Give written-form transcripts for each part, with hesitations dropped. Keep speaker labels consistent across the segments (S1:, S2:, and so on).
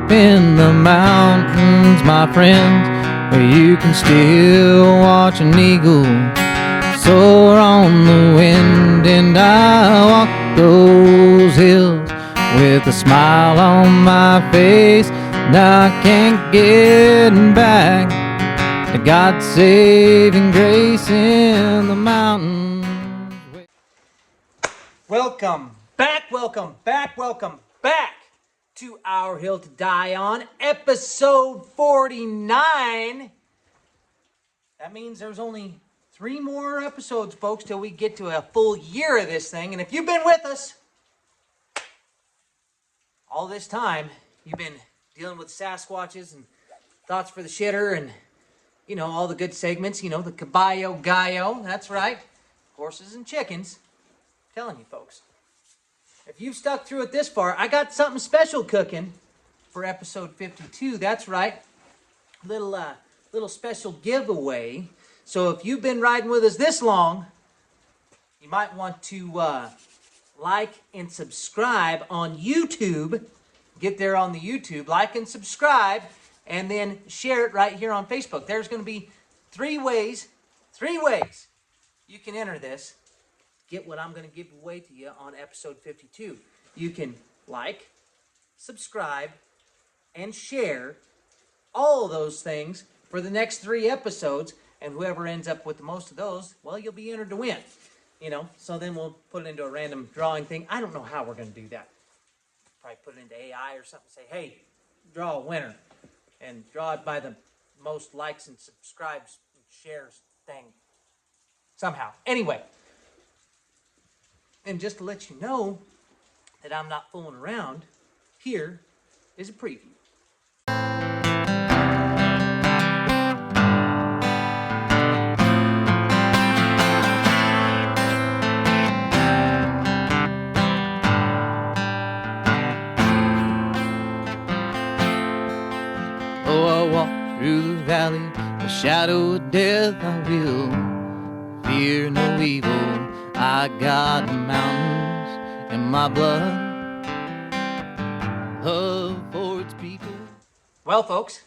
S1: up in the mountains, my friends, where you can still watch an eagle soar on the wind. And I walk those hills with a smile on my face, and I can't get back to God's saving grace in the mountains.
S2: Welcome back to Our Hill to Die On, episode 49. That means there's only 3 more episodes, folks, till we get to a full year of this thing. And if you've been with us all this time, you've been dealing with Sasquatches and Thoughts for the Shitter and, you know, all the good segments, you know, the Caballo Gallo, that's right, horses and chickens. I'm telling you, folks. If you've stuck through it this far, I got something special cooking for episode 52. That's right. Little special giveaway. So if you've been riding with us this long, you might want to like and subscribe on YouTube. Get there on the YouTube, like and subscribe, and then share it right here on Facebook. There's going to be 3 ways you can enter this. Get what I'm going to give away to you on episode 52. You can like, subscribe, and share all of those things for the next 3 episodes, and whoever ends up with the most of those, well, you'll be entered to win. You know, so then we'll put it into a random drawing thing. I don't know how we're going to do that. Probably put it into AI or something. Say, hey, draw a winner, and draw it by the most likes and subscribes and shares thing. Somehow. Anyway. And just to let you know that I'm not fooling around, here is a preview.
S1: Oh, I walk through the valley, the shadow of death I will fear no evil. I got the mountains in my blood, love for its people.
S2: Well, folks,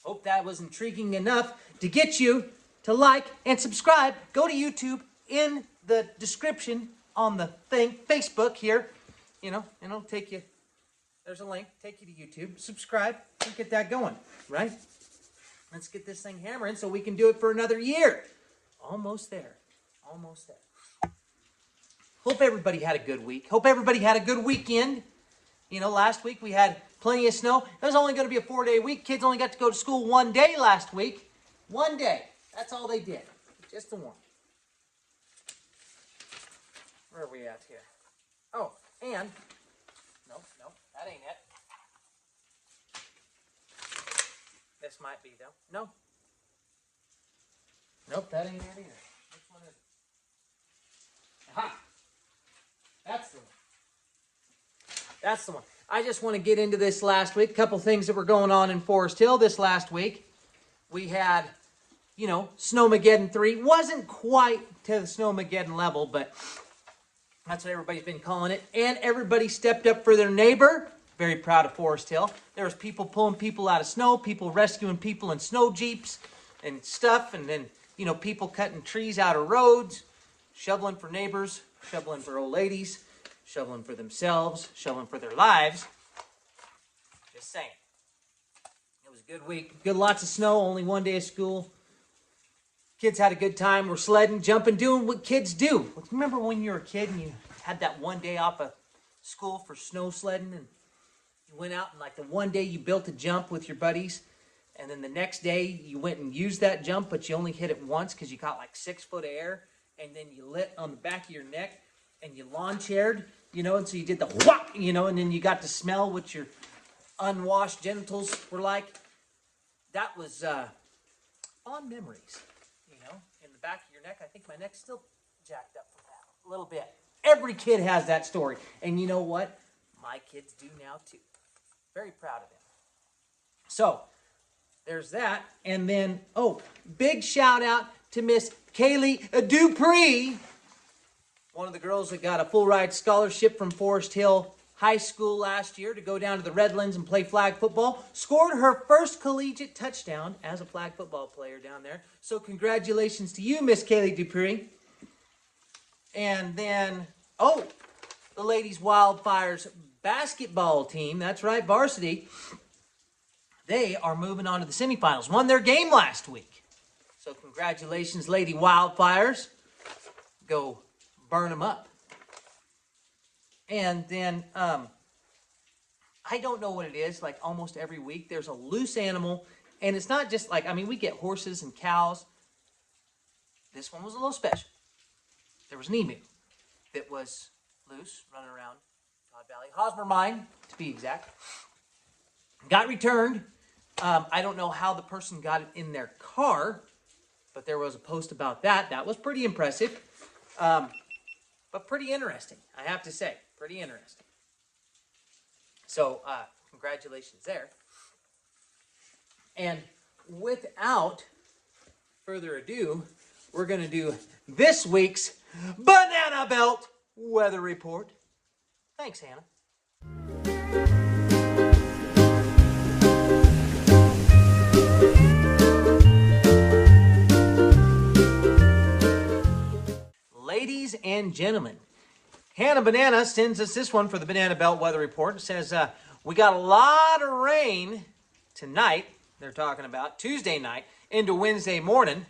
S2: hope that was intriguing enough to get you to like and subscribe. Go to YouTube in the description on the thing, Facebook here, you know, and it'll take you, there's a link, take you to YouTube. Subscribe and get that going, right? Let's get this thing hammering so we can do it for another year. Almost there, almost there. Hope everybody had a good week. Hope everybody had a good weekend. You know, last week we had plenty of snow. It was only going to be a 4-day week. Kids only got to go to school 1 day last week. 1 day. That's all they did. Just the one. Where are we at here? Oh, and... Nope, that ain't it. This might be, though. No. Nope, that ain't it either. Which one is it? Aha! That's the one. That's the one. I just want to get into this last week. A couple things that were going on in Forest Hill this last week. We had, you know, Snowmageddon 3. Wasn't quite to the Snowmageddon level, but that's what everybody's been calling it. And everybody stepped up for their neighbor. Very proud of Forest Hill. There was people pulling people out of snow, people rescuing people in snow jeeps and stuff, and then, you know, people cutting trees out of roads, shoveling for neighbors, shoveling for old ladies, shoveling for themselves, shoveling for their lives. Just saying. It was a good week. Good, lots of snow, only 1 day of school. Kids had a good time. We're sledding, jumping, doing what kids do. Remember when you were a kid and you had that 1 day off of school for snow sledding, and you went out and like the 1 day you built a jump with your buddies, and then the next day you went and used that jump, but you only hit it once because you got like 6 foot of air, and then you lit on the back of your neck, and you lawn chaired, you know, and so you did the whop, you know, and then you got to smell what your unwashed genitals were like. That was fond memories, you know, in the back of your neck. I think my neck's still jacked up from that a little bit. Every kid has that story, and you know what? My kids do now too. Very proud of them. So, there's that. And then, oh, big shout out to Miss Kaylee Dupree, one of the girls that got a full ride scholarship from Forest Hill high school last year to go down to the Redlands and play flag football. Scored her first collegiate touchdown as a flag football player down there. So congratulations to you, Miss Kaylee Dupree. And then, the ladies Wildfires basketball team, that's right, varsity, they are moving on to the semifinals. Won their game last week. So congratulations, Lady Wildfires. Go burn them up. And then, I don't know what it is, like almost every week there's a loose animal. And it's not just like, we get horses and cows. This one was a little special. There was an emu that was loose, running around Todd Valley. Hosmer Mine, to be exact. Got returned. I don't know how the person got it in their car, but there was a post about that. That was pretty impressive. But pretty interesting, I have to say. Pretty interesting. So, congratulations there. And without further ado, we're going to do this week's Banana Belt Weather Report. Thanks, Hannah. Ladies and gentlemen, Hannah Banana sends us this one for the Banana Belt Weather Report. It says, we got a lot of rain tonight, they're talking about, Tuesday night into Wednesday morning.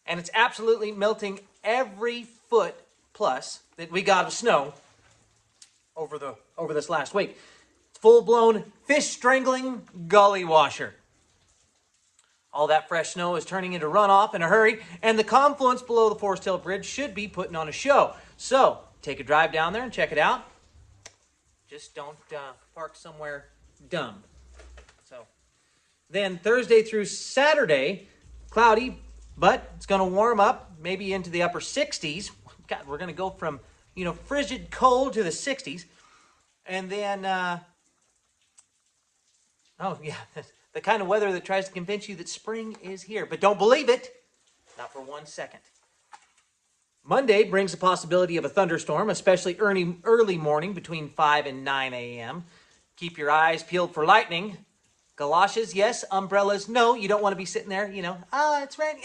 S2: And it's absolutely melting every foot plus that we got of snow over this last week. It's full-blown fish strangling gully washer. All that fresh snow is turning into runoff in a hurry, and the confluence below the Forest Hill Bridge should be putting on a show. So, take a drive down there and check it out. Just don't park somewhere dumb. So, then Thursday through Saturday, cloudy, but it's going to warm up, maybe into the upper 60s. God, we're going to go from, frigid cold to the 60s. And then, the kind of weather that tries to convince you that spring is here. But don't believe it. Not for 1 second. Monday brings the possibility of a thunderstorm, especially early morning between 5 and 9 a.m. Keep your eyes peeled for lightning. Galoshes, yes. Umbrellas, no. You don't want to be sitting there, it's raining.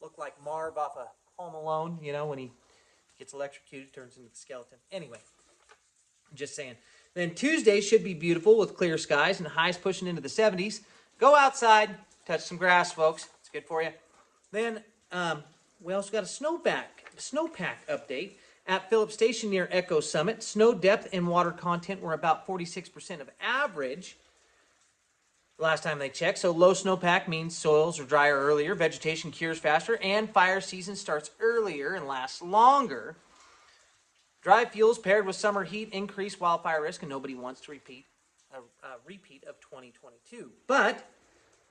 S2: Look like Marv off of Home Alone, when he gets electrocuted, turns into the skeleton. Anyway, I'm just saying. Then Tuesday should be beautiful with clear skies and highs pushing into the 70s. Go outside, touch some grass, folks. It's good for you. Then we also got a snowpack update at Phillips Station near Echo Summit. Snow depth and water content were about 46% of average last time they checked. So low snowpack means soils are drier earlier, vegetation cures faster, and fire season starts earlier and lasts longer. Dry fuels paired with summer heat increase wildfire risk, and nobody wants to repeat a repeat of 2022. But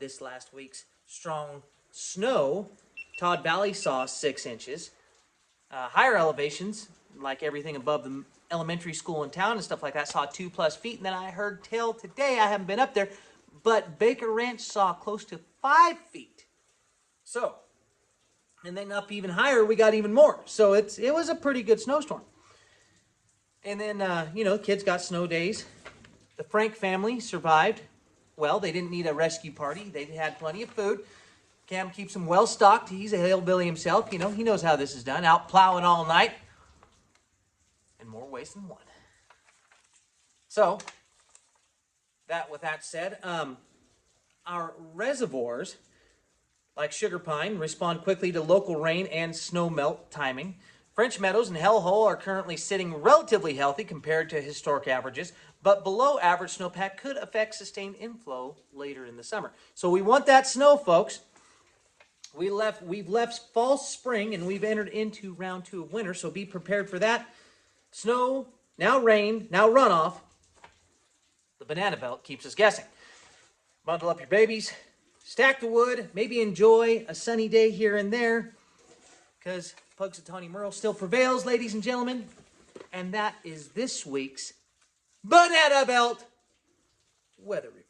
S2: this last week's strong snow, Todd Valley saw 6 inches. Higher elevations, like everything above the elementary school in town and stuff like that, saw 2+ feet. And then I heard tell today, I haven't been up there, but Baker Ranch saw close to 5 feet. So, and then up even higher, we got even more. So it was a pretty good snowstorm. And then, kids got snow days. The Frank family survived. Well, they didn't need a rescue party. They had plenty of food. Cam keeps them well stocked. He's a hillbilly himself. He knows how this is done. Out plowing all night. In more ways than one. So, with that said, our reservoirs, like Sugar Pine, respond quickly to local rain and snow melt timing. French Meadows and Hellhole are currently sitting relatively healthy compared to historic averages, but below average snowpack could affect sustained inflow later in the summer. So we want that snow, folks. We've left false spring and we've entered into round 2 of winter, so be prepared for that. Snow, now rain, now runoff. The Banana Belt keeps us guessing. Bundle up your babies, stack the wood, maybe enjoy a sunny day here and there, because Punxsutawney Merle still prevails, ladies and gentlemen. And that is this week's Banana Belt Weather Report.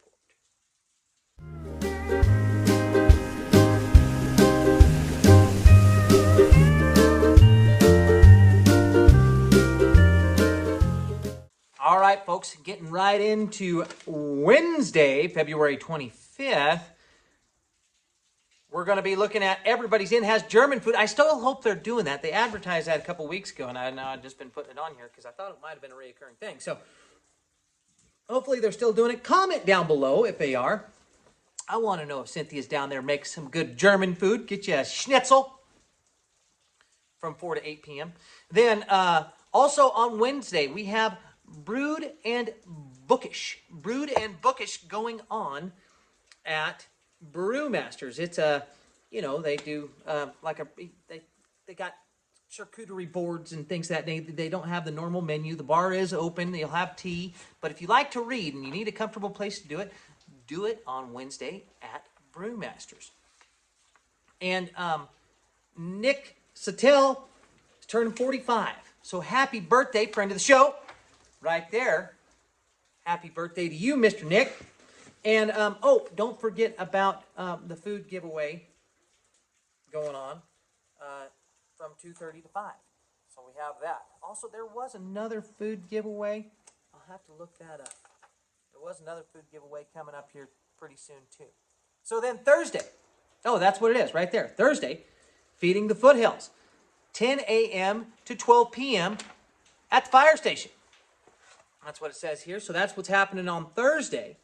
S2: All right, folks, getting right into Wednesday, February 25th. We're going to be looking at Everybody's Inn has German food. I still hope they're doing that. They advertised that a couple weeks ago, and I've just been putting it on here because I thought it might have been a recurring thing. So hopefully they're still doing it. Comment down below if they are. I want to know if Cynthia's down there makes some good German food. Get you a schnitzel from 4 to 8 p.m. Then also on Wednesday, we have Brewed and Bookish. Brewed and Bookish going on at Brewmasters. It's they do they got charcuterie boards and things that they don't have the normal menu. The bar is open. They'll have tea. But if you like to read and you need a comfortable place to do it on Wednesday at Brewmasters. And Nick Sattel is turning 45. So happy birthday, friend of the show. Right there. Happy birthday to you, Mr. Nick. And, don't forget about the food giveaway going on from 2:30 to 5. So we have that. Also, there was another food giveaway. I'll have to look that up. There was another food giveaway coming up here pretty soon, too. So then Thursday. Oh, that's what it is right there. Thursday, Feeding the Foothills. 10 a.m. to 12 p.m. at the fire station. That's what it says here. So that's what's happening on Thursday.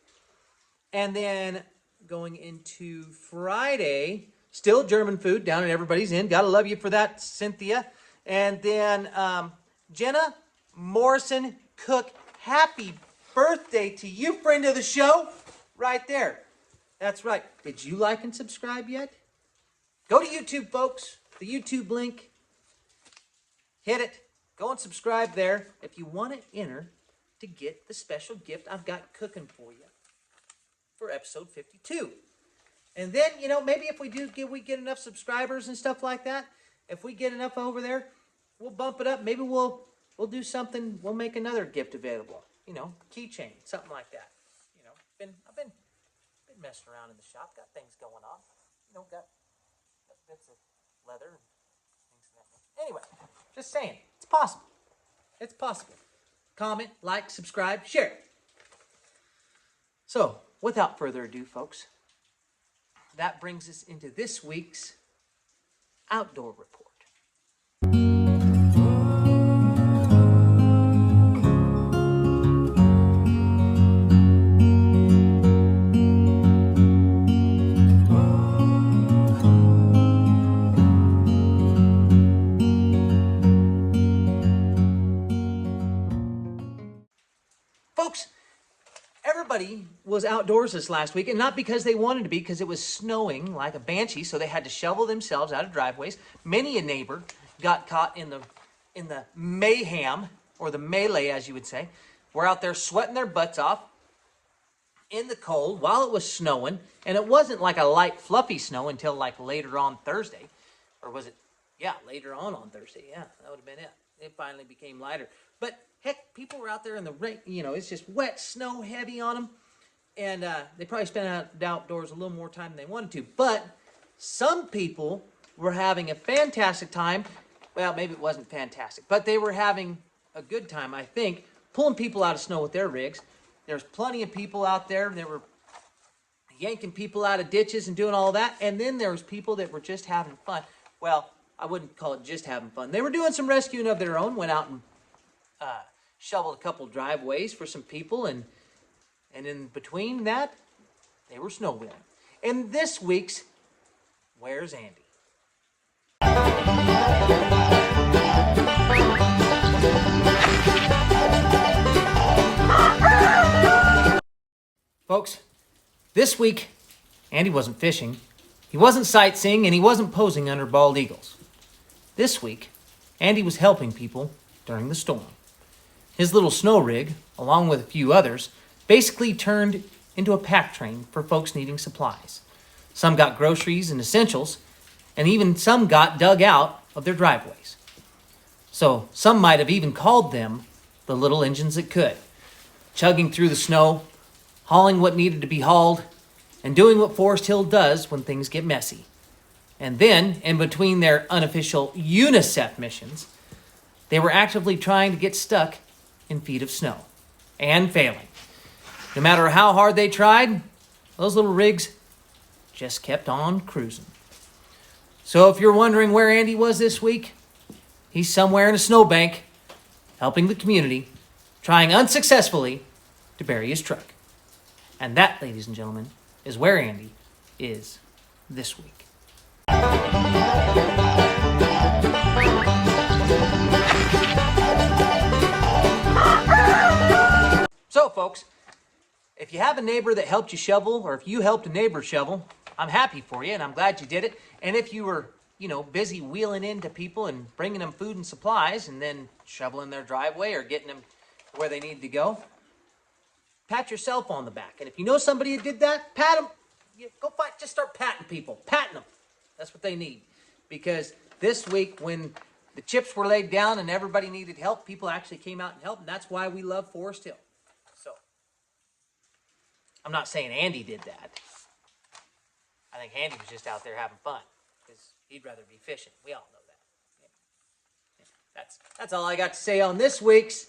S2: And then going into Friday, still German food down at Everybody's Inn. Gotta love you for that, Cynthia. And then Jenna Morrison Cook. Happy birthday to you, friend of the show. Right there. That's right. Did you like and subscribe yet? Go to YouTube, folks. The YouTube link. Hit it. Go and subscribe there if you want to enter to get the special gift I've got cooking for you for episode 52. And then, maybe if we get enough subscribers and stuff like that, if we get enough over there, we'll bump it up. Maybe we'll do something. We'll make another gift available. Keychain, something like that. I've been messing around in the shop. Got things going on. Got bits of leather and things like that. Anyway, just saying, it's possible. It's possible. Comment, like, subscribe, share. So, without further ado, folks, that brings us into this week's Outdoor Report. Folks, everybody was outdoors this last week, and not because they wanted to be, because it was snowing like a banshee, so they had to shovel themselves out of driveways. Many a neighbor got caught in the mayhem, or the melee, as you would say. We're out there sweating their butts off in the cold while it was snowing, and it wasn't like a light, fluffy snow until like later on Thursday. Or was it? Yeah, later on Thursday. Yeah, that would have been it. It finally became lighter. But heck, people were out there in the rain. It's just wet, snow, heavy on them. And they probably spent outdoors a little more time than they wanted to. But some people were having a fantastic time. Well, maybe it wasn't fantastic, but they were having a good time, I think, pulling people out of snow with their rigs. There's plenty of people out there that were yanking people out of ditches and doing all that. And then there was people that were just having fun. Well, I wouldn't call it just having fun. They were doing some rescuing of their own, went out and shoveled a couple driveways for some people, and in between that, they were snowwheeling. And this week's Where's Andy? Folks, this week, Andy wasn't fishing, he wasn't sightseeing, and he wasn't posing under bald eagles. This week, Andy was helping people during the storm. His little snow rig, along with a few others, basically turned into a pack train for folks needing supplies. Some got groceries and essentials, and even some got dug out of their driveways. So some might have even called them the little engines that could, chugging through the snow, hauling what needed to be hauled, and doing what Forest Hill does when things get messy. And then, in between their unofficial UNICEF missions, they were actively trying to get stuck in feet of snow. and failing. No matter how hard they tried, those little rigs just kept on cruising. So if you're wondering where Andy was this week, he's somewhere in a snowbank, helping the community, trying unsuccessfully to bury his truck. And that, ladies and gentlemen, is where Andy is this week. So, folks, if you have a neighbor that helped you shovel, or if you helped a neighbor shovel, I'm happy for you, and I'm glad you did it. And if you were, busy wheeling into people and bringing them food and supplies, and then shoveling their driveway or getting them where they need to go, pat yourself on the back. And if you know somebody who did that, pat them. Go fight. Just start patting people. Patting them. That's what they need. Because this week, when the chips were laid down and everybody needed help, people actually came out and helped. And that's why we love Forest Hill. So, I'm not saying Andy did that. I think Andy was just out there having fun. Because he'd rather be fishing. We all know that. Yeah. That's all I got to say on this week's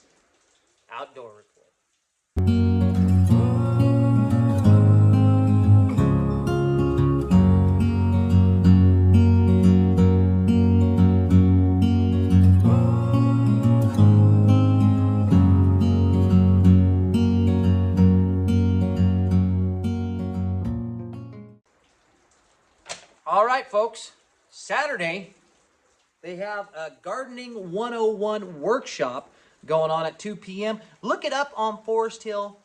S2: Outdoor Report. All right, folks. Saturday, they have a Gardening 101 workshop going on at 2 p.m. Look it up on Forest Hill,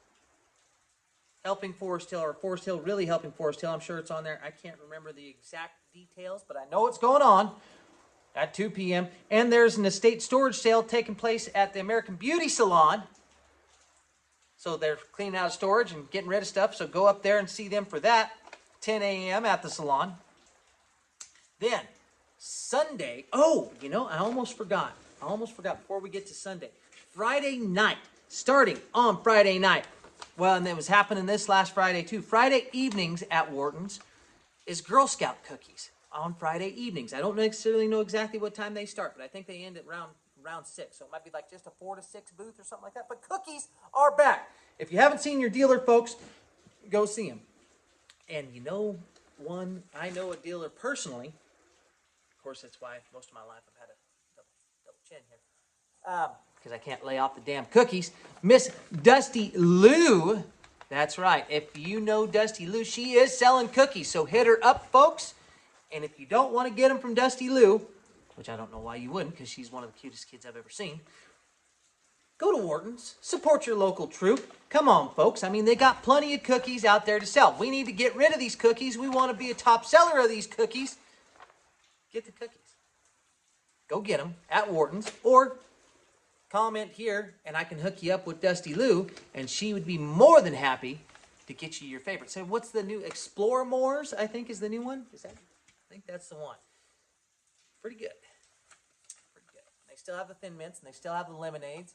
S2: Helping Forest Hill, or Forest Hill Really Helping Forest Hill. I'm sure it's on there. I can't remember the exact details, but I know it's going on at 2 p.m. And there's an estate storage sale taking place at the American Beauty Salon. So they're cleaning out of storage and getting rid of stuff. So go up there and see them for that. 10 a.m. at the salon. Then, Sunday, I almost forgot before we get to Sunday. Friday night, starting on Friday night. Well, and it was happening this last Friday too. Friday evenings at Wharton's is Girl Scout cookies on Friday evenings. I don't necessarily know exactly what time they start, but I think they end at around 6. So it might be like just a 4 to 6 booth or something like that. But cookies are back. If you haven't seen your dealer, folks, go see them. And I know a dealer personally. Of course, that's why most of my life I've had a double chin here. Because I can't lay off the damn cookies. Miss Dusty Lou. That's right. If you know Dusty Lou, she is selling cookies. So hit her up, folks. And if you don't want to get them from Dusty Lou, which I don't know why you wouldn't, because she's one of the cutest kids I've ever seen, go to Wharton's. Support your local troop. Come on, folks. I mean, they got plenty of cookies out there to sell. We need to get rid of these cookies. We want to be a top seller of these cookies. Get the cookies. Go get them at Wharton's, or comment here and I can hook you up with Dusty Lou, and she would be more than happy to get you your favorite. So what's the new Explore More's, I think is the new one? I think that's the one. Pretty good. Pretty good. They still have the Thin Mints and they still have the lemonades.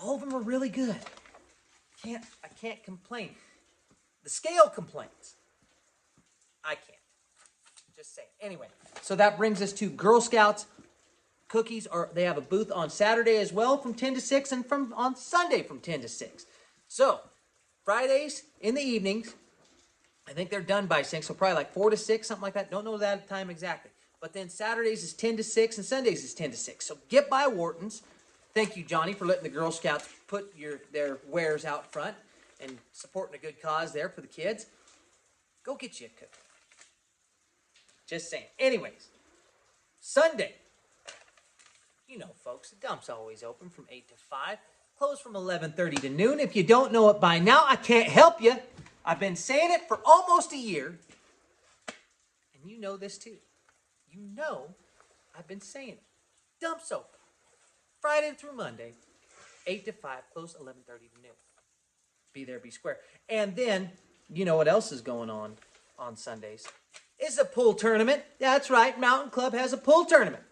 S2: All of them are really good. I can't complain. The scale complains. I can't. Just saying. Anyway, so that brings us to Girl Scouts cookies. They have a booth on Saturday as well from 10 to 6, and on Sunday from 10 to 6. So Fridays in the evenings, I think they're done by 6, so probably like 4 to 6, something like that. Don't know that time exactly. But then Saturdays is 10 to 6, and Sundays is 10 to 6. So get by Wharton's. Thank you, Johnny, for letting the Girl Scouts put their wares out front and supporting a good cause there for the kids. Go get you a cookie. Just saying. Anyways, Sunday. Folks, the dump's always open from 8 to 5. Closed from 11:30 to noon. If you don't know it by now, I can't help you. I've been saying it for almost a year. And you know this too. I've been saying it. Dump's open. Friday through Monday, 8 to 5. Closed 11:30 to noon. Be there, be square. And then, you know what else is going on Sundays? Is a pool tournament. That's right. Mountain Club has a pool tournament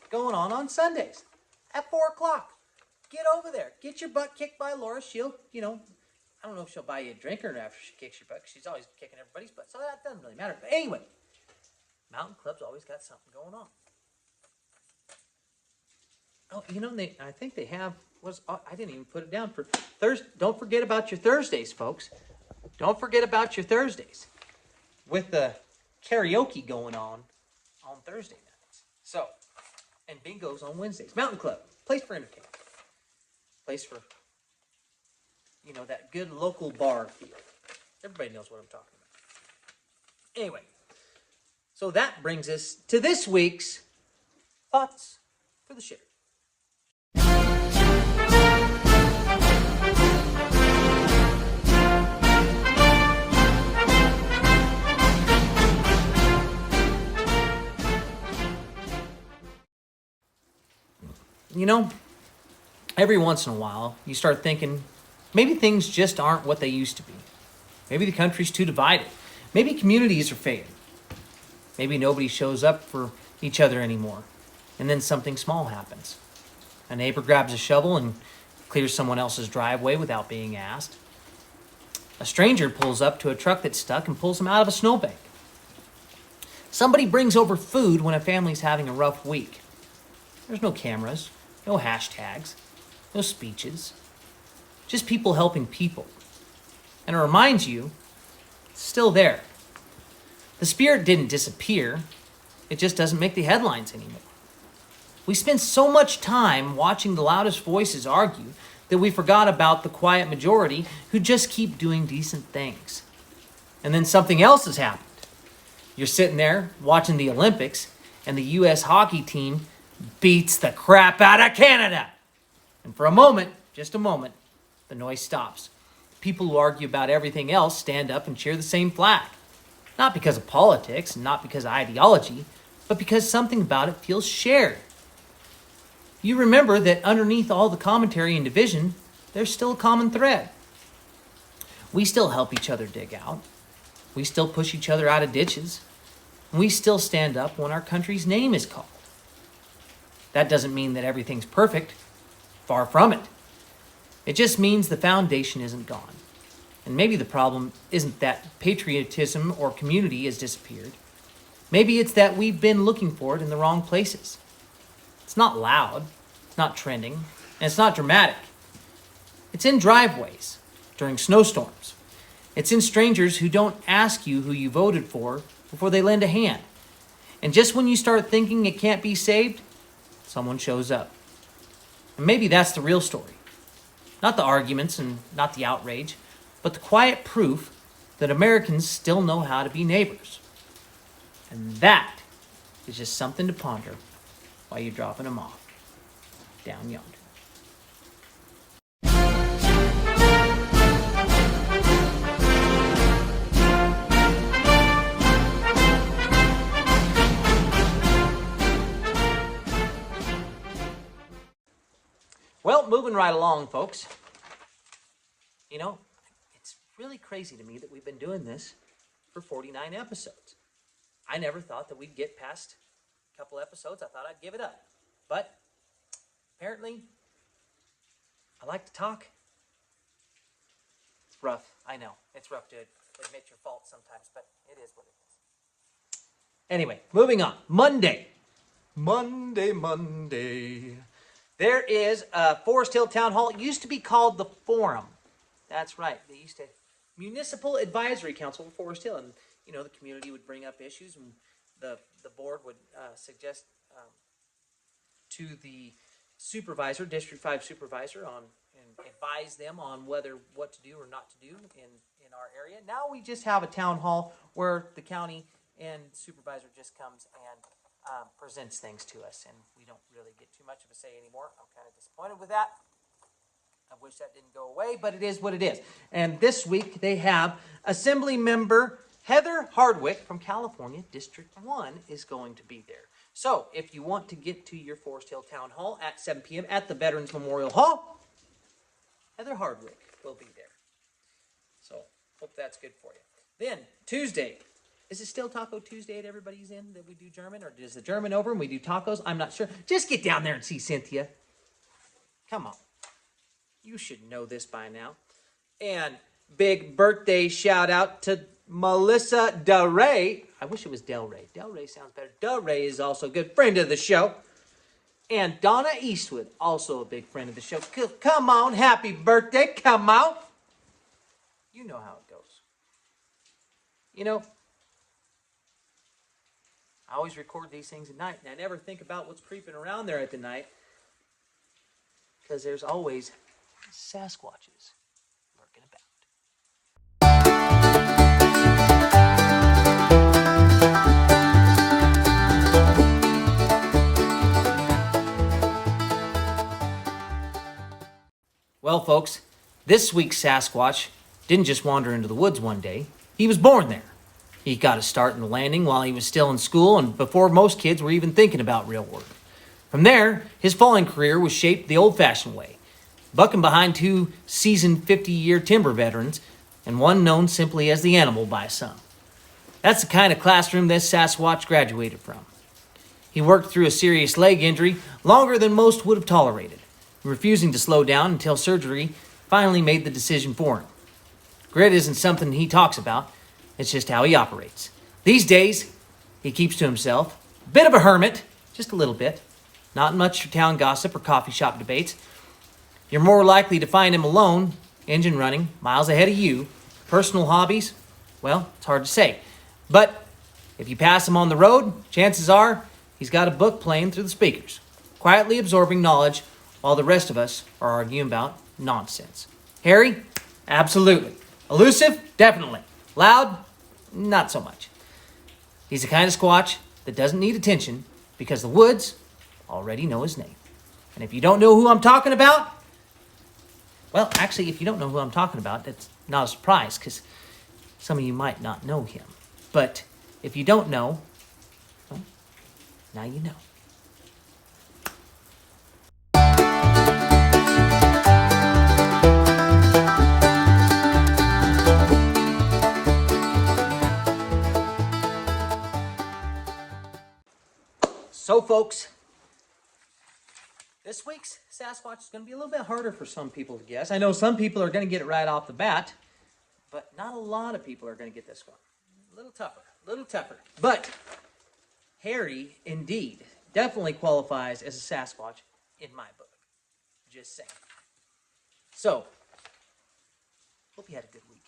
S2: going on Sundays at 4 o'clock. Get over there. Get your butt kicked by Laura. She'll, I don't know if she'll buy you a drink or not after she kicks your butt. She's always kicking everybody's butt. So that doesn't really matter. But anyway, Mountain Club's always got something going on. Oh, I think they have, I didn't even put it down for Thursday. Don't forget about your Thursdays, folks. Don't forget about your Thursdays with the karaoke going on Thursday nights. So, and bingo's on Wednesdays. Mountain Club, place for entertainment. Place for, that good local bar feel. Everybody knows what I'm talking about. Anyway, so that brings us to this week's Thoughts for the Share. Every once in a while, you start thinking, maybe things just aren't what they used to be. Maybe the country's too divided. Maybe communities are fading. Maybe nobody shows up for each other anymore. And then something small happens. A neighbor grabs a shovel and clears someone else's driveway without being asked. A stranger pulls up to a truck that's stuck and pulls them out of a snowbank. Somebody brings over food when a family's having a rough week. There's no cameras, no hashtags, no speeches, just people helping people. And it reminds you, it's still there. The spirit didn't disappear, it just doesn't make the headlines anymore. We spend so much time watching the loudest voices argue that we forgot about the quiet majority who just keep doing decent things. And then something else has happened. You're sitting there watching the Olympics, and the U.S. hockey team beats the crap out of Canada. And for a moment, just a moment, the noise stops. People who argue about everything else stand up and cheer the same flag. Not because of politics and not because of ideology, but because something about it feels shared. You remember that underneath all the commentary and division, there's still a common thread. We still help each other dig out. We still push each other out of ditches. And we still stand up when our country's name is called. That doesn't mean that everything's perfect. Far from it. It just means the foundation isn't gone. And maybe the problem isn't that patriotism or community has disappeared. Maybe it's that we've been looking for it in the wrong places. It's not loud, it's not trending, and it's not dramatic. It's in driveways, during snowstorms. It's in strangers who don't ask you who you voted for before they lend a hand. And just when you start thinking it can't be saved, someone shows up. And maybe that's the real story. Not the arguments and not the outrage, but the quiet proof that Americans still know how to be neighbors. And that is just something to ponder while you're dropping them off down yonder. Well, moving right along, folks. It's really crazy to me that we've been doing this for 49 episodes. I never thought that we'd get past a couple episodes. I thought I'd give it up. But apparently, I like to talk. It's rough. I know. It's rough to admit your faults sometimes, but it is what it is. Anyway, moving on. Monday. There is Forest Hill Town Hall. It used to be called the Forum. That's right. They used to Municipal Advisory Council for Forest Hill, and the community would bring up issues, and the board would suggest to the supervisor, District 5 supervisor, and advise them on what to do or not to do in our area. Now we just have a town hall where the county and supervisor just comes and presents things to us, and we don't really get too much of a say anymore. I'm kind of disappointed with that. I wish that didn't go away, but it is what it is. And this week they have Assembly Member Heather Hardwick from California, District 1, is going to be there. So if you want to get to your Forest Hill Town Hall at 7 p.m. at the Veterans Memorial Hall, Heather Hardwick will be there. So hope that's good for you. Then Tuesday. Is it still Taco Tuesday at Everybody's Inn that we do German? Or is the German over and we do tacos? I'm not sure. Just get down there and see Cynthia. Come on. You should know this by now. And big birthday shout out to Melissa Del Rey. I wish it was Del Rey. Del Rey sounds better. Del Rey is also a good friend of the show. And Donna Eastwood, also a big friend of the show. Come on, happy birthday, come out. You know how it goes. You know, I always record these things at night, and I never think about what's creeping around there at the night, because there's always Sasquatches lurking about. Well, folks, this week's Sasquatch didn't just wander into the woods one day. He was born there. He got a start in the landing while he was still in school and before most kids were even thinking about real work. From there, his falling career was shaped the old-fashioned way, bucking behind two seasoned 50-year timber veterans and one known simply as the Animal by some. That's the kind of classroom this Sasquatch graduated from. He worked through a serious leg injury longer than most would have tolerated, refusing to slow down until surgery finally made the decision for him. Grit isn't something he talks about, it's just how he operates. These days, he keeps to himself, a bit of a hermit, just a little bit, not much for town gossip or coffee shop debates. You're more likely to find him alone, engine running, miles ahead of you. Personal hobbies, well, it's hard to say. But if you pass him on the road, chances are he's got a book playing through the speakers, quietly absorbing knowledge while the rest of us are arguing about nonsense. Hairy? Absolutely. Elusive? Definitely. Loud? Not so much. He's the kind of Squatch that doesn't need attention because the woods already know his name. And if you don't know who I'm talking about, well, actually, if you don't know who I'm talking about, that's not a surprise because some of you might not know him. But if you don't know, well, now you know. So, folks, this week's Sasquatch is going to be a little bit harder for some people to guess. I know some people are going to get it right off the bat, but not a lot of people are going to get this one. A little tougher. But Harry, indeed, definitely qualifies as a Sasquatch in my book. Just saying. So, hope you had a good week.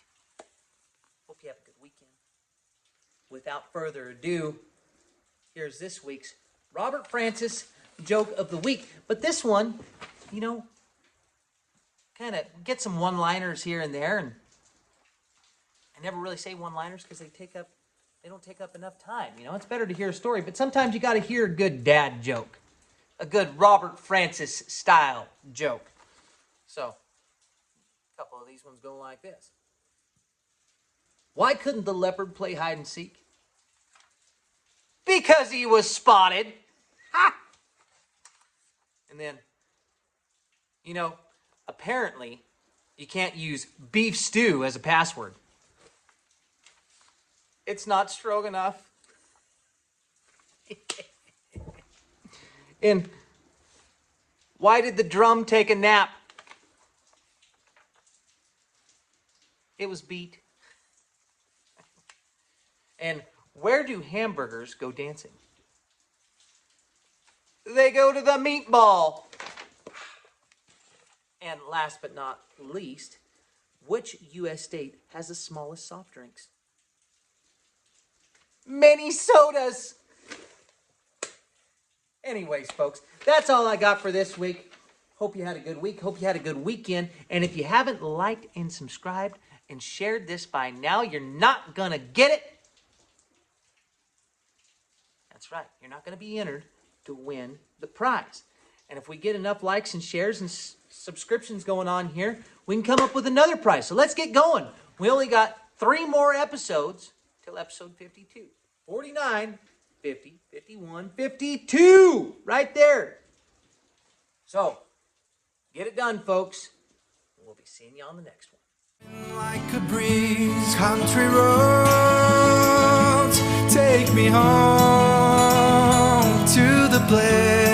S2: Hope you have a good weekend. Without further ado, here's this week's Robert Francis joke of the week. But this one, you know, kind of get some one-liners here and there. And I never really say one-liners because they don't take up enough time. You know, it's better to hear a story, but sometimes you got to hear a good dad joke, a good Robert Francis style joke. So, a couple of these ones go like this. Why couldn't the leopard play hide and seek? Because he was spotted. Ha! And then, you know, apparently you can't use beef stew as a password. It's not stroganoff. And why did the drum take a nap? It was beat. And where do hamburgers go dancing? They go to the meatball. And last but not least, which U.S. state has the smallest soft drinks? Minnesota's. Anyways, folks, that's all I got for this week. Hope you had a good week. Hope you had a good weekend. And if you haven't liked and subscribed and shared this by now, you're not going to get it. That's right. You're not going to be entered to win the prize. And if we get enough likes and shares and subscriptions going on here, we can come up with another prize. So let's get going. We only got 3 more episodes till episode 52. 49, 50, 51, 52. Right there. So, get it done, folks. We'll be seeing you on the next one.
S3: Like a breeze, country roads take me home to the place